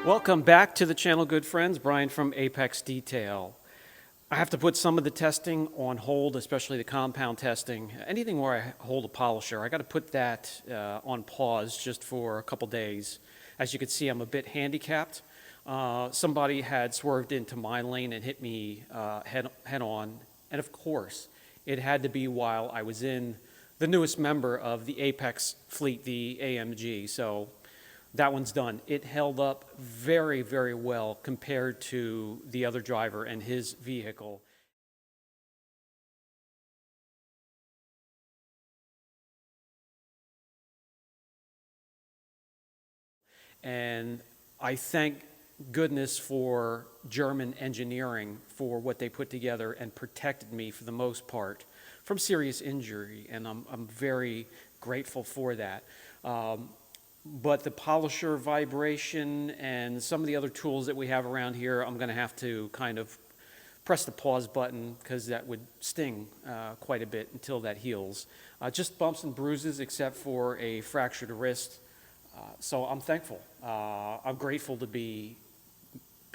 Welcome back to the channel, good friends. Brian from Apex Detail. I have to put some of the testing on hold, especially the compound testing. Anything where I hold a polisher, I got to put that on pause just for a couple days. As you can see, I'm a bit handicapped. Somebody had swerved into my lane and hit me head on. And of course, it had to be while I was in the newest member of the Apex fleet, the AMG. So that one's done. It held up very, very well compared to the other driver and his vehicle. And I thank goodness for German engineering for what they put together and protected me for the most part from serious injury, and I'm very grateful for that. But the polisher vibration and some of the other tools that we have around here, I'm going to have to kind of press the pause button because that would sting quite a bit until that heals. Just bumps and bruises except for a fractured wrist. So I'm thankful. I'm grateful to be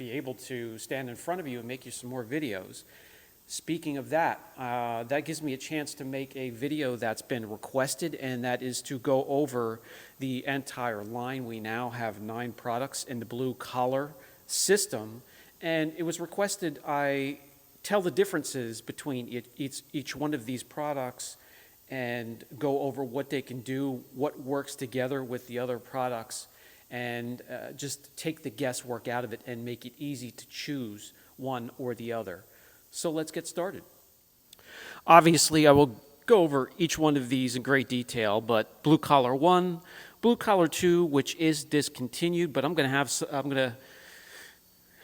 able to stand in front of you and make you some more videos. Speaking of that, that gives me a chance to make a video that's been requested, and that is to go over the entire line. We now have 9 products in the blue collar system, and it was requested I tell the differences between each one of these products and go over what they can do, what works together with the other products, and just take the guesswork out of it and make it easy to choose one or the other. So let's get started. Obviously, I will go over each one of these in great detail, but Blue Collar 1, Blue Collar 2, which is discontinued, but I'm going to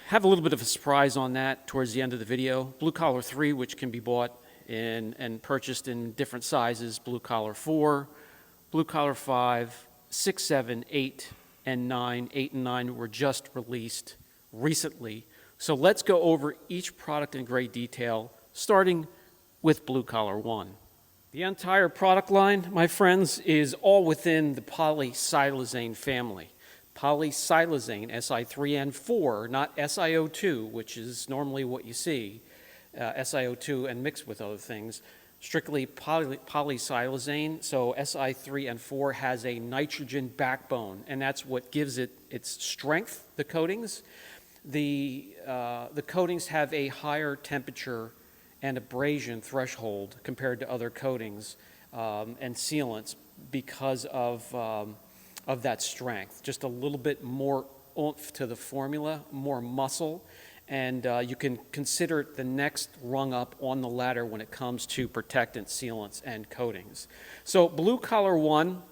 have a little bit of a surprise on that towards the end of the video. Blue Collar 3, which can be bought and purchased in different sizes. Blue Collar 4, Blue Collar 5, 6, 7, 8, and 9. 8 and 9 were just released recently. So let's go over each product in great detail, starting with Blue Collar 1. The entire product line, my friends, is all within the polysilazane family. Polysilazane, Si3N4, not SiO2, which is normally what you see, SiO2 and mixed with other things. Strictly polysilazane, so Si3N4 has a nitrogen backbone, and that's what gives it its strength, the coatings. The coatings have a higher temperature and abrasion threshold compared to other coatings and sealants because of that strength. Just a little bit more oomph to the formula, more muscle, and you can consider it the next rung up on the ladder when it comes to protectant, sealants, and coatings. So Blue Collar 1,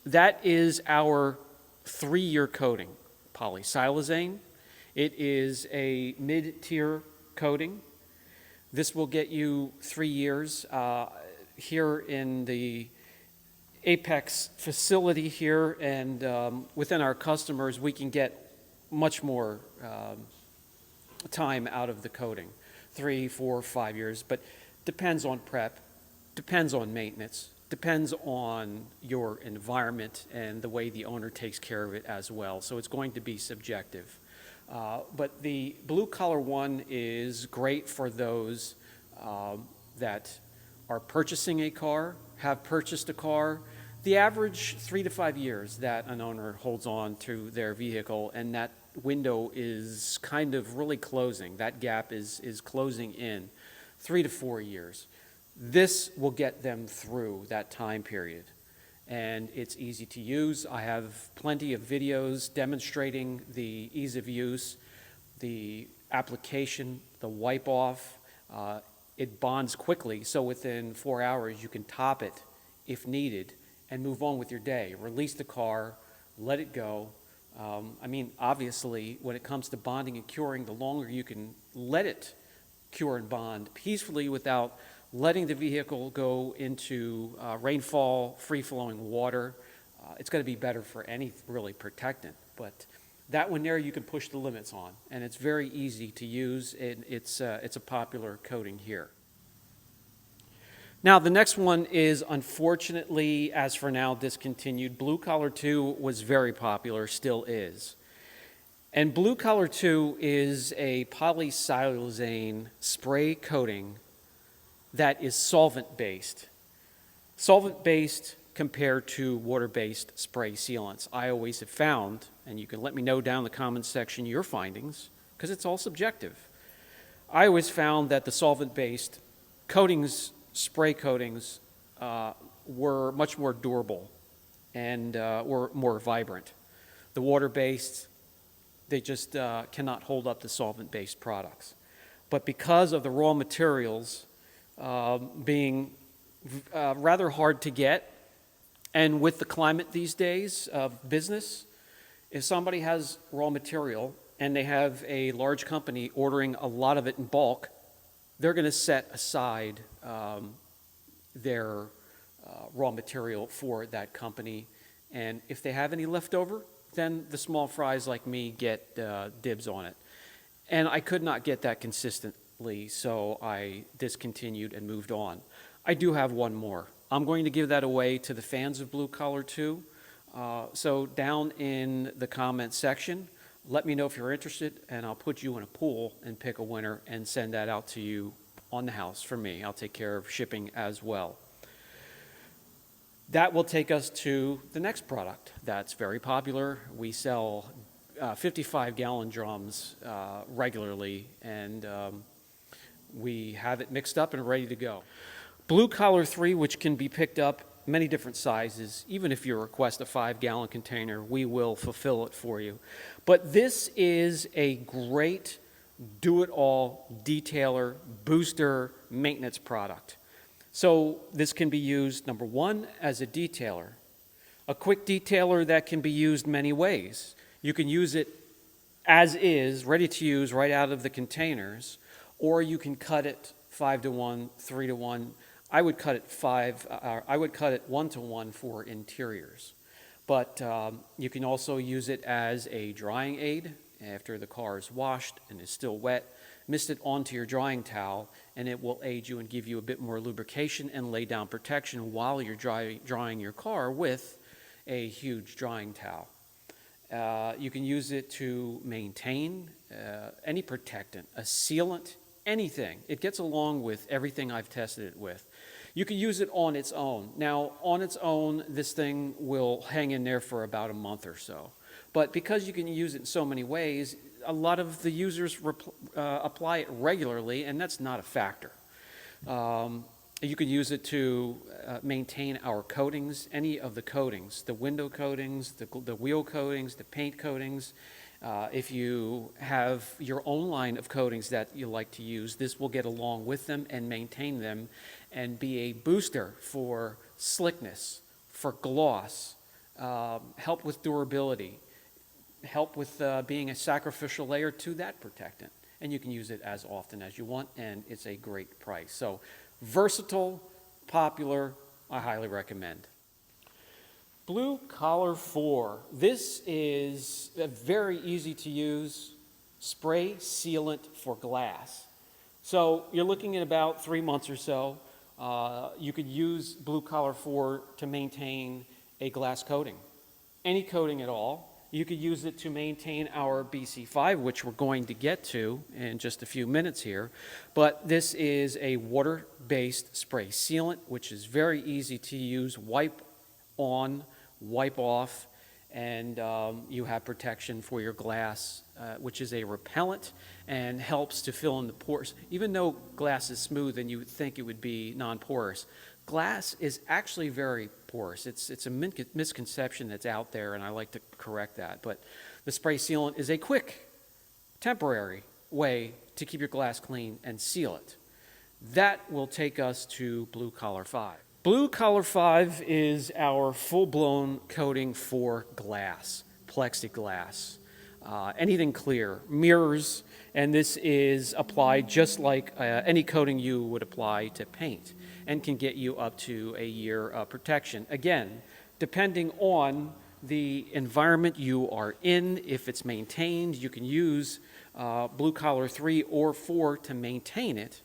that is our 3-year coating, polysilazane. It is a mid-tier coating. This will get you 3 years. Here in the Apex facility here and within our customers, we can get much more time out of the coating, 3, 4, 5 years, but depends on prep, depends on maintenance, depends on your environment and the way the owner takes care of it as well. So it's going to be subjective. But the Blue Collar 1 is great for those that are purchasing a car, have purchased a car. The average 3 to 5 years that an owner holds on to their vehicle, and that window is kind of really closing. That gap is closing in 3 to 4 years. This will get them through that time period. And it's easy to use. I have plenty of videos demonstrating the ease of use, the application, the wipe off. It bonds quickly, so within 4 hours you can top it if needed and move on with your day. Release the car, let it go. I mean, obviously, when it comes to bonding and curing, the longer you can let it cure and bond peacefully without letting the vehicle go into rainfall, free-flowing water, it's going to be better for any really protectant. But that one there you can push the limits on, and it's very easy to use. It's a popular coating here. Now, the next one is unfortunately, as for now, discontinued. Blue Collar 2 was very popular, still is. And Blue Collar 2 is a polysiloxane spray coating that is solvent-based. Solvent-based compared to water-based spray sealants. I always have found, and you can let me know down in the comments section your findings, because it's all subjective. I always found that the solvent-based coatings, spray coatings, were much more durable and were more vibrant. The water-based, they just cannot hold up the solvent-based products. But because of the raw materials being rather hard to get, and with the climate these days of business, if somebody has raw material and they have a large company ordering a lot of it in bulk, they're going to set aside their raw material for that company. And if they have any left over, then the small fries like me get dibs on it. And I could not get that consistently, so I discontinued and moved on. I do have one more. I'm going to give that away to the fans of Blue Collar 2. So down in the comments section, let me know if you're interested, and I'll put you in a pool and pick a winner and send that out to you on the house for me. I'll take care of shipping as well. That will take us to the next product that's very popular. We sell 55-gallon drums regularly, and we have it mixed up and ready to go. Blue Collar 3, which can be picked up many different sizes. Even if you request a 5-gallon container, we will fulfill it for you. But this is a great do-it-all detailer, booster, maintenance product. So this can be used, number one, as a detailer. A quick detailer that can be used many ways. You can use it as is, ready to use right out of the containers, or you can cut it 5-to-1, 3-to-1. I would cut it 1-to-1 for interiors. But you can also use it as a drying aid after the car is washed and is still wet. Mist it onto your drying towel, and it will aid you and give you a bit more lubrication and lay down protection while you're drying your car with a huge drying towel. You can use it to maintain any protectant, a sealant, anything. It gets along with everything I've tested it with. You can use it on its own. Now, on its own, this thing will hang in there for about a month or so. But because you can use it in so many ways, a lot of the users apply it regularly, and that's not a factor. You can use it to maintain our coatings, any of the coatings, the window coatings, the wheel coatings, the paint coatings. If you have your own line of coatings that you like to use, this will get along with them and maintain them and be a booster for slickness, for gloss, help with durability, help with being a sacrificial layer to that protectant. And you can use it as often as you want, and it's a great price. So versatile, popular, I highly recommend. Blue Collar 4. This is a very easy to use spray sealant for glass. So you're looking at about 3 months or so. You could use Blue Collar 4 to maintain a glass coating, any coating at all. You could use it to maintain our BC5, which we're going to get to in just a few minutes here. But this is a water-based spray sealant, which is very easy to use. Wipe on, wipe off, and you have protection for your glass, which is a repellent and helps to fill in the pores. Even though glass is smooth and you would think it would be non-porous, glass is actually very porous. It's a misconception that's out there, and I like to correct that. But the spray sealant is a quick, temporary way to keep your glass clean and seal it. That will take us to Blue Collar 5. Blue Collar 5 is our full-blown coating for glass, plexiglass, anything clear, mirrors, and this is applied just like any coating you would apply to paint and can get you up to a year of protection. Again, depending on the environment you are in, if it's maintained, you can use Blue Collar 3 or 4 to maintain it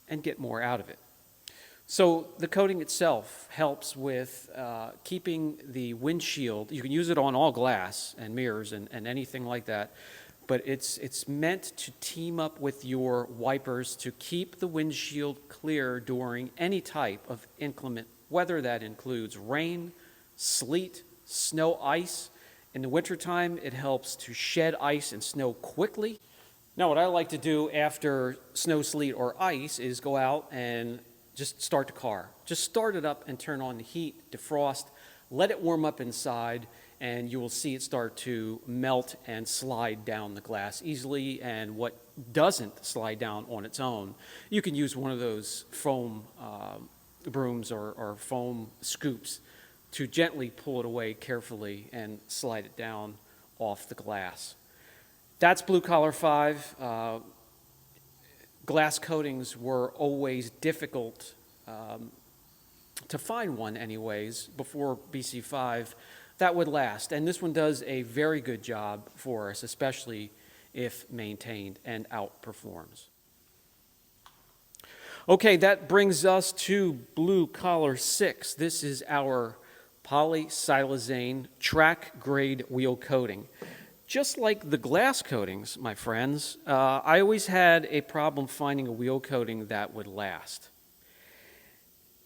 and get more out of it. So the coating itself helps with keeping the windshield. You can use it on all glass and mirrors and anything like that, but it's meant to team up with your wipers to keep the windshield clear during any type of inclement weather. That includes rain, sleet, snow, ice. In the wintertime, it helps to shed ice and snow quickly. Now, what I like to do after snow, sleet, or ice is go out and just start the car. Just start it up and turn on the heat, defrost, let it warm up inside, and you will see it start to melt and slide down the glass easily. And what doesn't slide down on its own, you can use one of those foam brooms or foam scoops to gently pull it away carefully and slide it down off the glass. That's Blue Collar 5. Glass coatings were always difficult to find one anyways before BC5 that would last. And this one does a very good job for us, especially if maintained and outperforms. Okay, that brings us to Blue Collar 6. This is our polysilazane track grade wheel coating. Just like the glass coatings, my friends, I always had a problem finding a wheel coating that would last.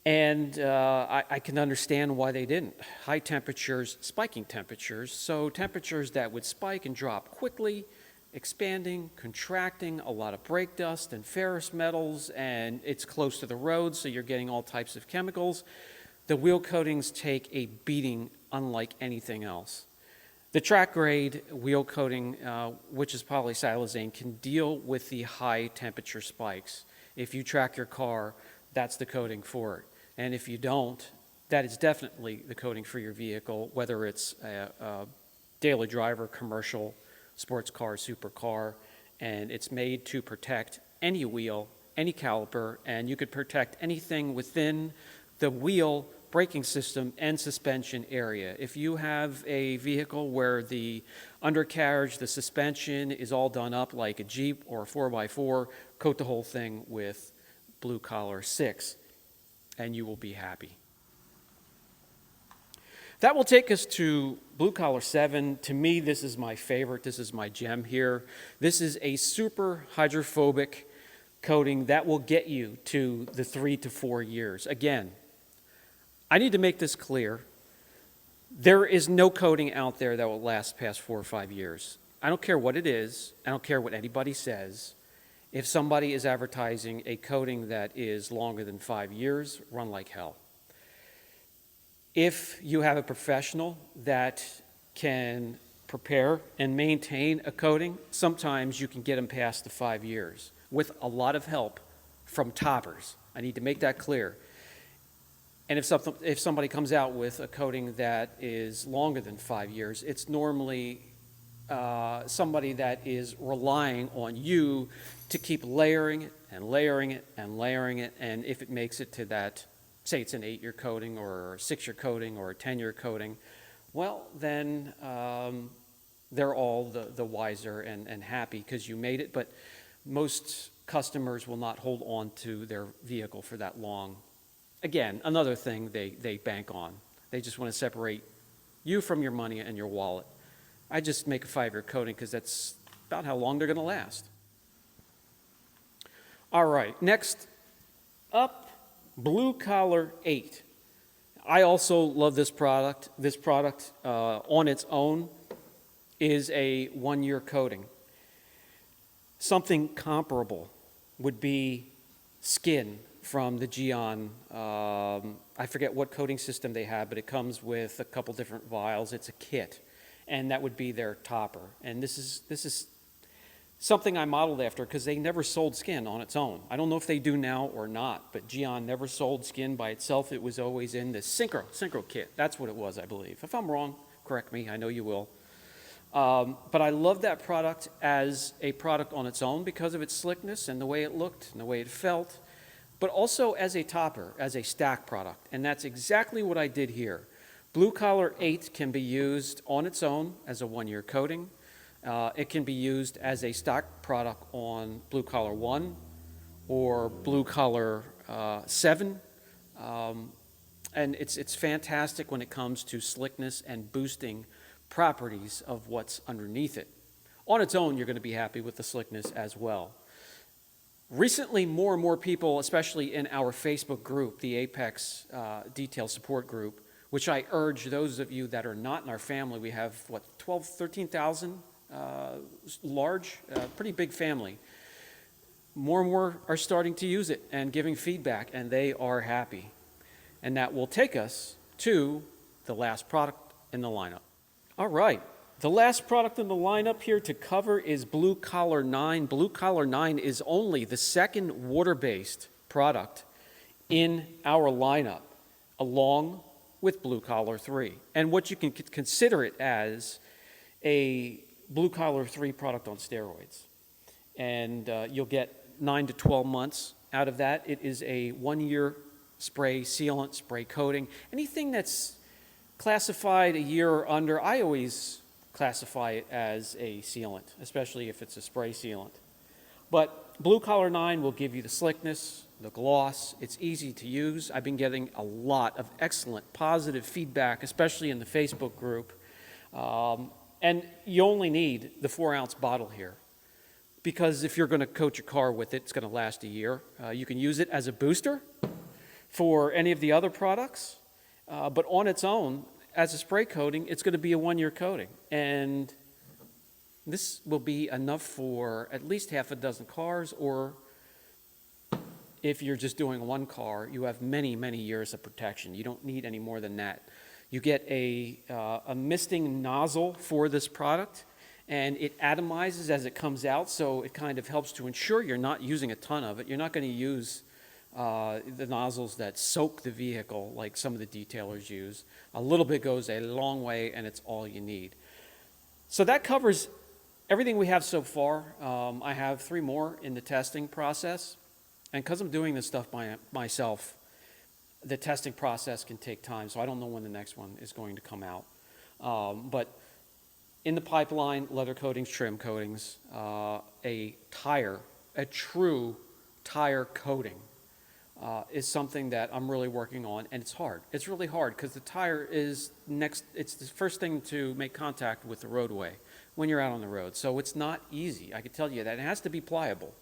And I can understand why they didn't. High temperatures, spiking temperatures, so temperatures that would spike and drop quickly, expanding, contracting, a lot of brake dust and ferrous metals, and it's close to the road, so you're getting all types of chemicals. The wheel coatings take a beating unlike anything else. The track grade wheel coating, which is polysilazane, can deal with the high temperature spikes. If you track your car, that's the coating for it. And if you don't, that is definitely the coating for your vehicle, whether it's a daily driver, commercial, sports car, supercar, and it's made to protect any wheel, any caliper, and you could protect anything within the wheel braking system and suspension area. If you have a vehicle where the undercarriage, the suspension is all done up like a Jeep or a 4x4, coat the whole thing with Blue Collar 6 and you will be happy. That will take us to Blue Collar 7. To me, this is my favorite. This is my gem here. This is a super hydrophobic coating that will get you to the 3 to 4 years. Again, I need to make this clear. There is no coating out there that will last past 4 or 5 years. I don't care what it is. I don't care what anybody says. If somebody is advertising a coating that is longer than 5 years, run like hell. If you have a professional that can prepare and maintain a coating, sometimes you can get them past the 5 years with a lot of help from toppers. I need to make that clear. And if somebody comes out with a coating that is longer than 5 years, it's normally somebody that is relying on you to keep layering it and layering it and layering it. And if it makes it to that, say it's an 8-year coating or a 6-year coating or a 10-year coating, well, then they're all the wiser and happy because you made it. But most customers will not hold on to their vehicle for that long. Again, another thing they bank on. They just want to separate you from your money and your wallet. I just make a 5-year coating because that's about how long they're going to last. All right, next up, Blue Collar 8. I also love this product. This product on its own is a 1-year coating. Something comparable would be skin from the Geon. I forget what coating system they have, but it comes with a couple different vials. It's a kit, and that would be their topper. And this is something I modeled after because they never sold skin on its own. I don't know if they do now or not, but Geon never sold skin by itself. It was always in the Synchro kit. That's what it was, I believe. If I'm wrong, correct me. I know you will. But I love that product as a product on its own because of its slickness and the way it looked and the way it felt, but also as a topper, as a stack product. And that's exactly what I did here. Blue Collar 8 can be used on its own as a 1-year coating. It can be used as a stock product on Blue Collar 1 or Blue Collar 7 And it's fantastic when it comes to slickness and boosting properties of what's underneath it. On its own, you're going to be happy with the slickness as well. Recently, more and more people, especially in our Facebook group, the Apex Detail Support Group, which I urge those of you that are not in our family, we have, 13,000 large, pretty big family. More and more are starting to use it and giving feedback, and they are happy. And that will take us to the last product in the lineup. All right. The last product in the lineup here to cover is Blue Collar 9. Blue Collar 9 is only the second water-based product in our lineup, along with Blue Collar 3. And what you can consider it as a Blue Collar 3 product on steroids. And you'll get 9 to 12 months out of that. It is a 1-year spray sealant, spray coating. Anything that's classified a year or under, I always classify it as a sealant, especially if it's a spray sealant. But Blue Collar 9 will give you the slickness, the gloss. It's easy to use. I've been getting a lot of excellent positive feedback, especially in the Facebook group. And you only need the 4-ounce bottle here, because if you're going to coat your car with it, it's going to last a year. You can use it as a booster for any of the other products, but on its own, as a spray coating, it's going to be a 1-year coating. And this will be enough for at least half a dozen cars, or if you're just doing one car, you have many, many years of protection. You don't need any more than that. You get a misting nozzle for this product, and it atomizes as it comes out, so it kind of helps to ensure you're not using a ton of it. You're not going to use the nozzles that soak the vehicle like some of the detailers use. A little bit goes a long way, and it's all you need. So that covers everything we have so far. I have 3 more in the testing process, and because I'm doing this stuff by myself, the testing process can take time, so I don't know when the next one is going to come out. But in the pipeline, leather coatings, trim coatings, a true tire coating is something that I'm really working on, and it's hard. It's really hard because the tire is it's the first thing to make contact with the roadway when you're out on the road. So it's not easy, I can tell you that. It has to be pliable.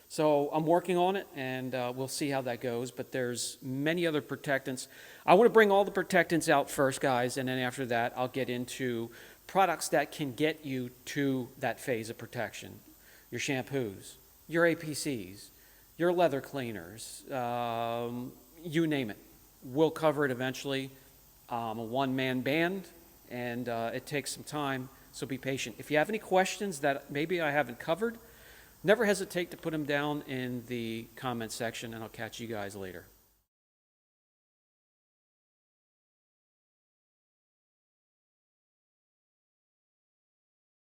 So I'm working on it, and we'll see how that goes, but there's many other protectants. I want to bring all the protectants out first, guys, and then after that, I'll get into products that can get you to that phase of protection. Your shampoos, your APCs, your leather cleaners, you name it. We'll cover it eventually. I'm a one-man band, and it takes some time, so be patient. If you have any questions that maybe I haven't covered, never hesitate to put them down in the comment section, and I'll catch you guys later.